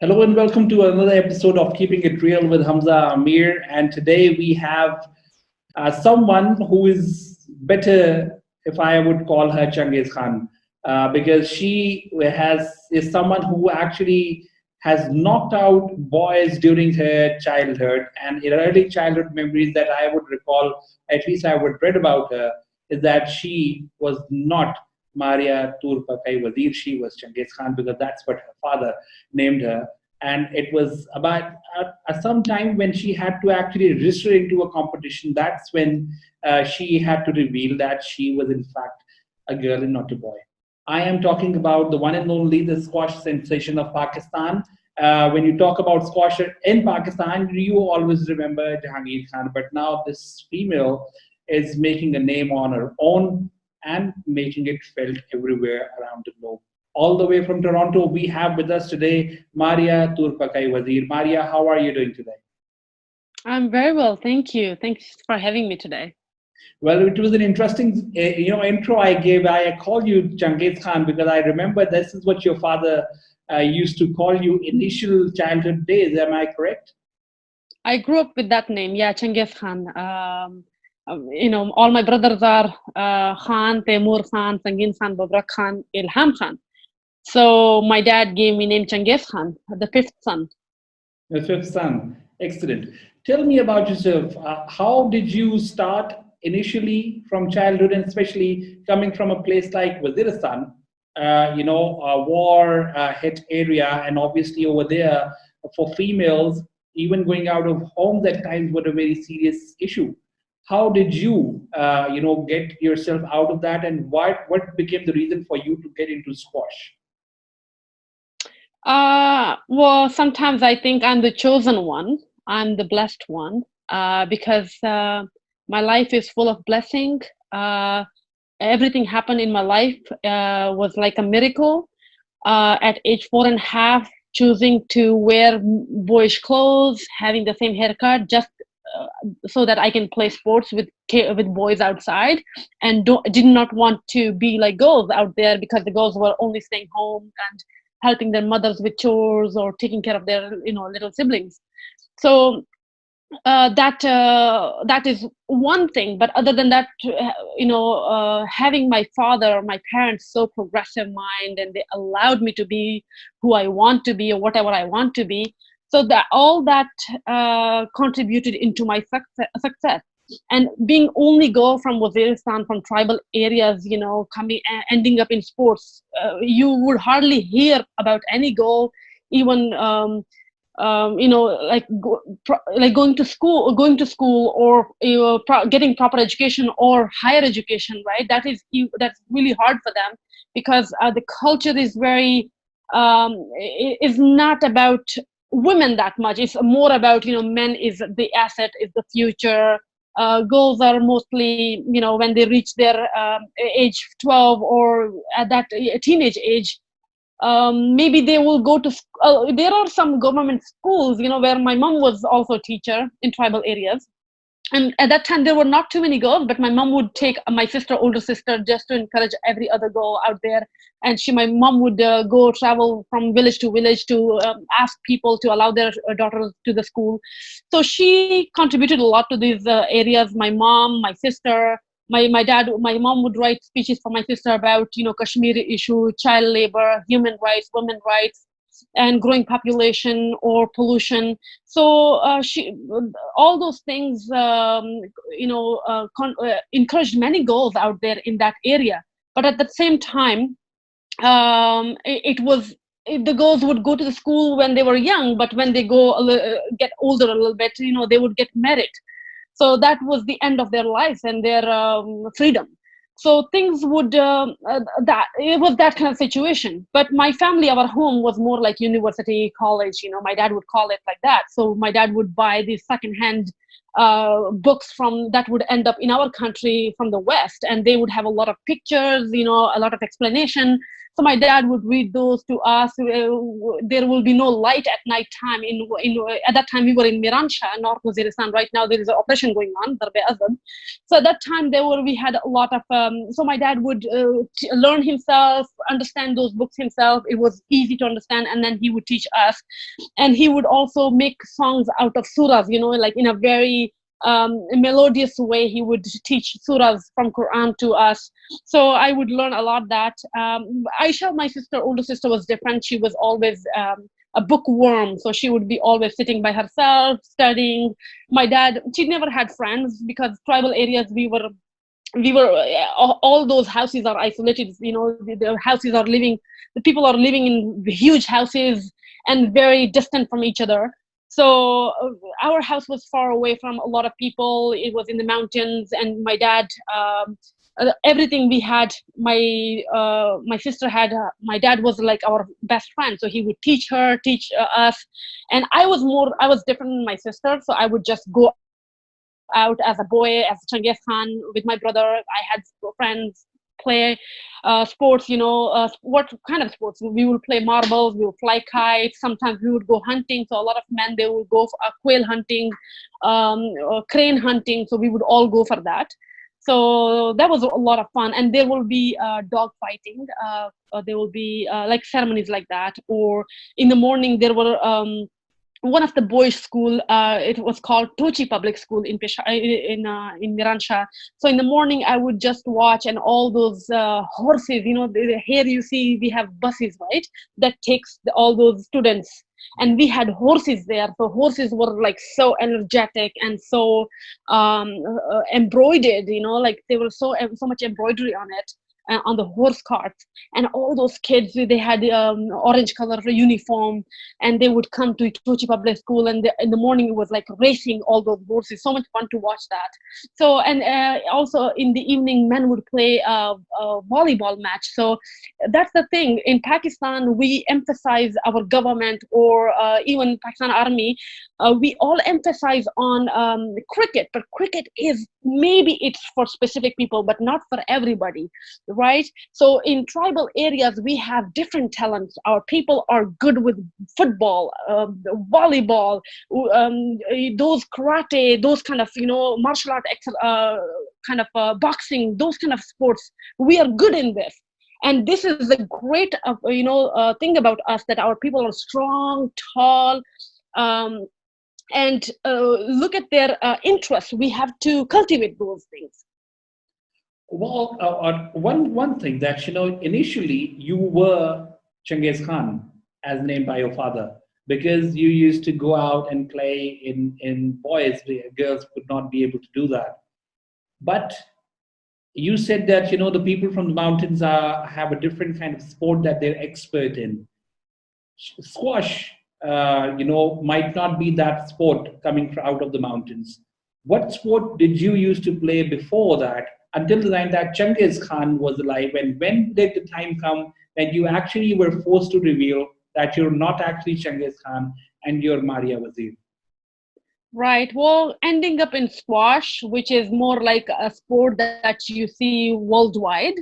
Hello and welcome to another episode of Keeping It Real with Hamza Amir. And today we have someone who is better, if I would call her Genghis Khan, because she has is someone who actually has knocked out boys during her childhood and in early childhood memories that I would recall, at least I would read about her, is that she was not Maria Toorpakai Wazir. She was Genghis Khan because that's what her father named her. And it was about some time when she had to actually register into a competition. That's when she had to reveal that she was in fact a girl and not a boy. I am talking about the one and only the squash sensation of Pakistan. When you talk about squash in Pakistan, you always remember Jahangir Khan, but now this female is making a name on her own and making it felt everywhere around the globe. All the way from Toronto, we have with us today Maria Toorpakai Wazir. Maria, how are you doing today? I'm very well, thank you. Thanks for having me today. Well, it was an interesting, intro I gave. I call you Genghis Khan because I remember this is what your father used to call you initial childhood days. Am I correct? I grew up with that name, yeah, Genghis Khan. All my brothers are Khan, Temur Khan, Sangin Khan, Babrak Khan, Ilham Khan. So my dad gave me name Genghis Khan, the fifth son. The fifth son. Excellent. Tell me about yourself. How did you start initially from childhood, and especially coming from a place like Waziristan, a war hit area, and obviously over there for females, even going out of homes at times was a very serious issue. How did you, get yourself out of that, and what became the reason for you to get into squash? Well, sometimes I think I'm the chosen one. I'm the blessed one because my life is full of blessing. Everything happened in my life was like a miracle. At age 4.5, choosing to wear boyish clothes, having the same haircut, just so that I can play sports with boys outside, and did not want to be like girls out there because the girls were only staying home and helping their mothers with chores or taking care of their little siblings. So that is one thing. But other than that, having my father, my parents, so progressive mind, and they allowed me to be who I want to be or whatever I want to be. So that all that contributed into my success. And being only girl from Waziristan, from tribal areas, coming ending up in sports, you would hardly hear about any girl even like going to school or getting proper education or higher education, right? That's really hard for them because the culture is very is not about women that much. It's more about men is the asset, is the future. Girls are mostly when they reach their age 12 or at that teenage age, maybe they will go to there are some government schools where my mom was also a teacher in tribal areas, and at that time there were not too many girls, but my mom would take my older sister, just to encourage every other girl out there. And my mom would go travel from village to village to ask people to allow their daughters to the school. So she contributed a lot to these areas. My mom, my sister, my mom would write speeches for my sister about Kashmiri issue, child labor, human rights, women rights, and growing population or pollution. So she all those things encouraged many girls out there in that area. But at the same time, it was the girls would go to the school when they were young, but when they get older a little bit, they would get married. So that was the end of their lives and their freedom. So things would that it was that kind of situation. But my family, our home was more like university, college. My dad would call it like that. So my dad would buy these secondhand books from that would end up in our country from the West, and they would have a lot of pictures, a lot of explanation. So my dad would read those to us. There will be no light at night time. At that time we were in Miransha, North Waziristan. Right now there is an operation going on, Darbe Azad. So at that time we had a lot of. So my dad would learn himself, understand those books himself. It was easy to understand, and then he would teach us. And he would also make songs out of surahs, like in a very melodious way. He would teach surahs from Quran to us. So I would learn a lot that. Aisha, my older sister, was different. She was always a bookworm. So she would be always sitting by herself, studying. My dad, she never had friends because tribal areas, we were all those houses are isolated. The houses are the people are living in huge houses and very distant from each other. So our house was far away from a lot of people. It was in the mountains, and my dad, everything we had, my sister had, my dad was like our best friend. So he would teach us. And I was different than my sister. So I would just go out as a boy, as Genghis Khan with my brother. I had friends, play sports, what kind of sports? We will play marbles, we will fly kites, sometimes we would go hunting. So a lot of men, they would go for quail hunting, crane hunting. So we would all go for that. So that was a lot of fun. And there will be dog fighting. There will be like ceremonies like that. Or in the morning, there were one of the boys' school. It was called Tochi Public School in Miransha. So in the morning, I would just watch, and all those horses. Here you see we have buses, right? That takes all those students, and we had horses there. So horses were like so energetic and so embroidered. Like they were so much embroidery on it. On the horse carts, and all those kids, they had orange color uniform, and they would come to Tochi Public School, and in the morning it was like racing all those horses. So much fun to watch that. So, and also in the evening, men would play a volleyball match. So that's the thing. In Pakistan, we emphasize our government, or even Pakistan Army, we all emphasize on cricket, but cricket is, maybe it's for specific people, but not for everybody. Right? So in tribal areas, we have different talents. Our people are good with football, volleyball, those karate, those kind of, martial art, kind of boxing, those kind of sports. We are good in this. And this is the great, thing about us, that our people are strong, tall, and look at their interests. We have to cultivate those things. Well, one thing that, initially you were Genghis Khan, as named by your father, because you used to go out and play in boys. Girls could not be able to do that. But you said that, the people from the mountains have a different kind of sport that they're expert in. Squash, might not be that sport coming out of the mountains. What sport did you used to play before that, until the time that Genghis Khan was alive? And when did the time come that you actually were forced to reveal that you're not actually Genghis Khan and you're Maria Wazir? Right. Well, ending up in squash, which is more like a sport that you see worldwide,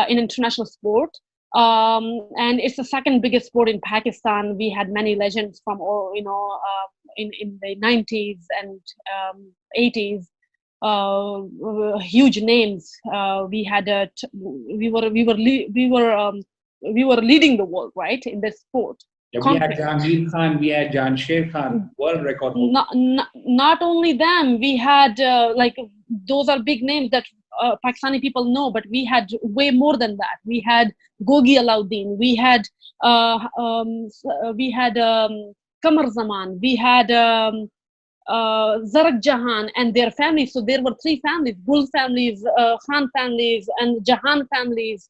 in international sport. And it's the second biggest sport in Pakistan. We had many legends from, in the 90s and 80s. Huge names. We had we were leading the world, right, in this sport. Yeah, we had Jahangir Khan, we had Jan Sher Khan, world record holder. Not only them, we had those are big names that Pakistani people know, but we had way more than that. We had Gogi Alauddin, we had Qamar Zaman, we had Zarak Jahan and their families. So there were three families: Gul families, Khan families, and Jahan families.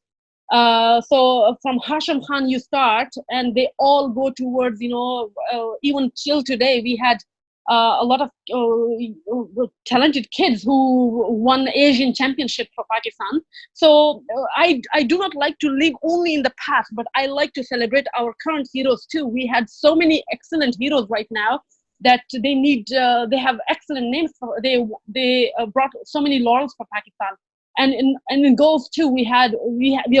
So from Hashim Khan you start, and they all go towards, even till today, we had a lot of talented kids who won Asian championship for Pakistan. So I do not like to live only in the past, but I like to celebrate our current heroes too. We had so many excellent heroes right now. that they have excellent names for, they brought so many laurels for Pakistan. And in golf too, we are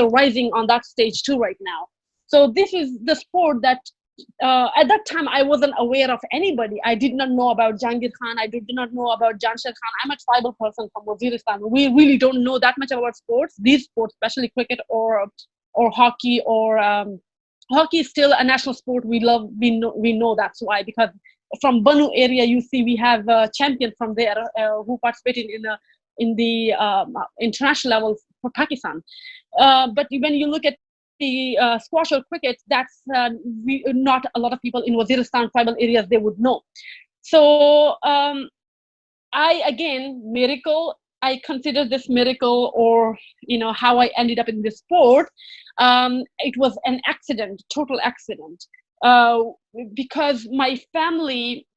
rising on that stage too right now. So this is the sport that at that time I wasn't aware of anybody. I did not know about Genghis Khan. I did not know about Jamshid Khan. I'm a tribal person from Waziristan. We really don't know that much about sports. These sports, especially cricket or hockey or hockey is still a national sport. We love. We know that's why, because from Banu area, you see we have champions from there who participated in the international level for Pakistan. But when you look at the squash or cricket, that's not a lot of people in Waziristan tribal areas they would know. So miracle. I consider this miracle, or how I ended up in this sport. It was an accident, total accident, because my family,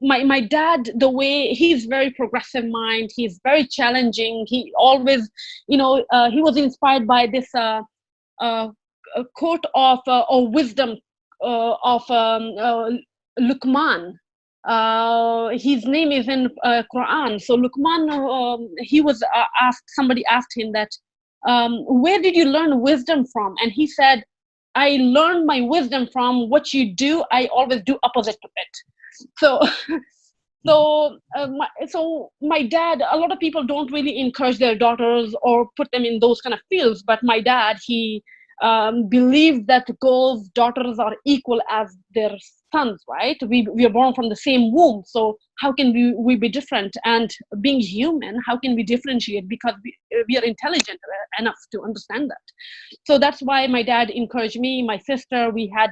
my dad, the way he's very progressive mind, he's very challenging. He always, he was inspired by this quote of or wisdom of Luqman. His name is in Quran. So Luqman, he was somebody asked him that, where did you learn wisdom from? And he said, I learned my wisdom from what you do. I always do opposite to it. So so my dad, a lot of people don't really encourage their daughters or put them in those kind of fields, but my dad, he believed that girls' daughters are equal as their sons, right? We are born from the same womb, so how can we be different? And being human, how can we differentiate? Because we are intelligent enough to understand that. So that's why my dad encouraged me, my sister. We had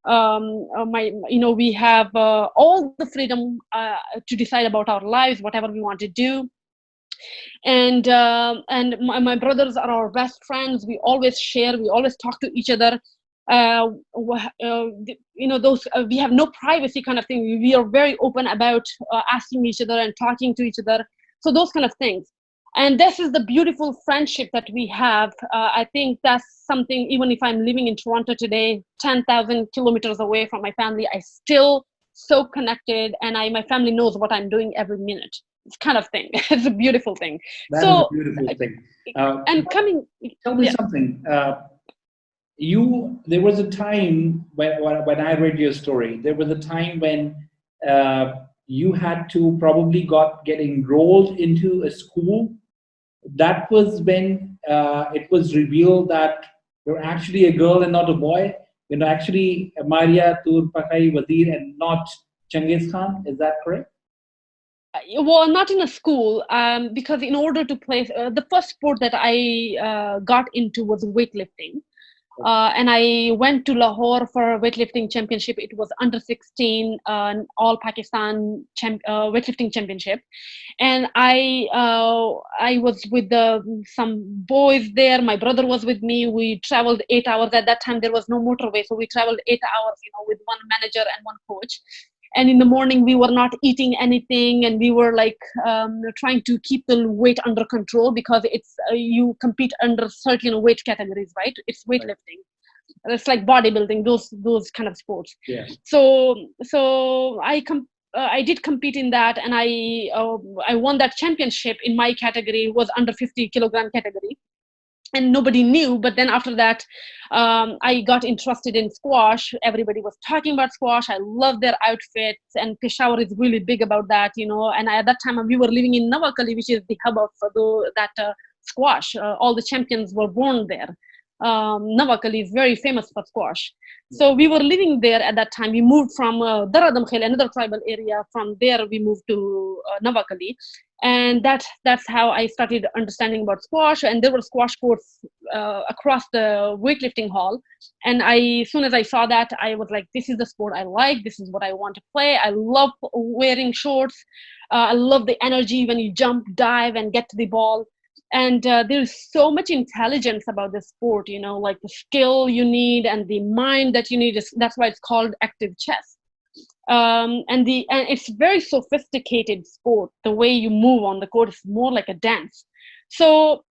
we have all the freedom to decide about our lives, whatever we want to do. And my brothers are our best friends. We always share, we always talk to each other. Those we have no privacy kind of thing. We are very open about asking each other and talking to each other. So those kind of things. And this is the beautiful friendship that we have. I think that's something, even if I'm living in Toronto today, 10,000 kilometers away from my family, I still so connected, and my family knows what I'm doing every minute. It's kind of thing. It's a beautiful thing. That is a beautiful thing. Tell me something. There was a time when I read your story, there was a time when you had to probably get enrolled into a school. That was when it was revealed that you're actually a girl and not a boy. You're actually Maria Toorpakai Wazir and not Genghis Khan. Is that correct? Well, not in a school, because in order to play, the first sport that I got into was weightlifting. And I went to Lahore for a weightlifting championship. It was under 16 all Pakistan weightlifting championship, and I was with some boys there. My brother was with me. We traveled 8 hours. At that time there was no motorway, so we traveled 8 hours, with one manager and one coach. And in the morning we were not eating anything, and we were like trying to keep the weight under control, because it's you compete under certain weight categories, right? It's weightlifting. It's like bodybuilding, those kind of sports. Yeah. So I did compete in that, and I won that championship in my category. It was under 50 kilogram category. And nobody knew. But then after that, I got interested in squash. Everybody was talking about squash. I love their outfits, and Peshawar is really big about that, And at that time, we were living in Nawakali, which is the hub of that squash. All the champions were born there. Nawakali is very famous for squash. So we were living there at that time. We moved from Daradam Khel, another tribal area. From there, we moved to Nawakali. And that's how I started understanding about squash. And there were squash courts across the weightlifting hall. And as soon as I saw that, I was like, this is the sport I like. This is what I want to play. I love wearing shorts. I love the energy when you jump, dive, and get to the ball. And there's so much intelligence about this sport, like the skill you need and the mind that you need. That's why it's called active chess. And it's very sophisticated sport. The way you move on the court is more like a dance. So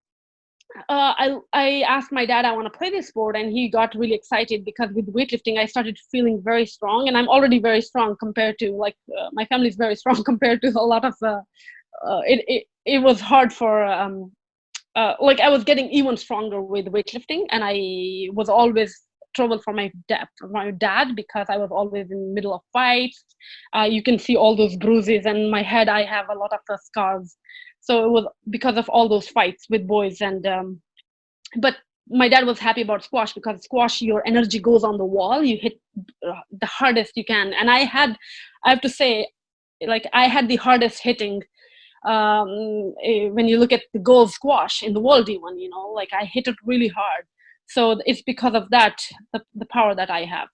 I asked my dad I want to play this sport, and he got really excited because with weightlifting I started feeling very strong, and I'm already very strong compared to like my family is very strong compared to a lot of it was hard for like I was getting even stronger with weightlifting, and I was always trouble for my dad because I was always in the middle of fights. You can see all those bruises, and my head I have a lot of scars. So it was because of all those fights with boys, and but my dad was happy about squash because squash your energy goes on the wall, you hit the hardest you can, and I have to say, like I had the hardest hitting when you look at the gold squash in the world even, like I hit it really hard. So it's because of that, the power that I have.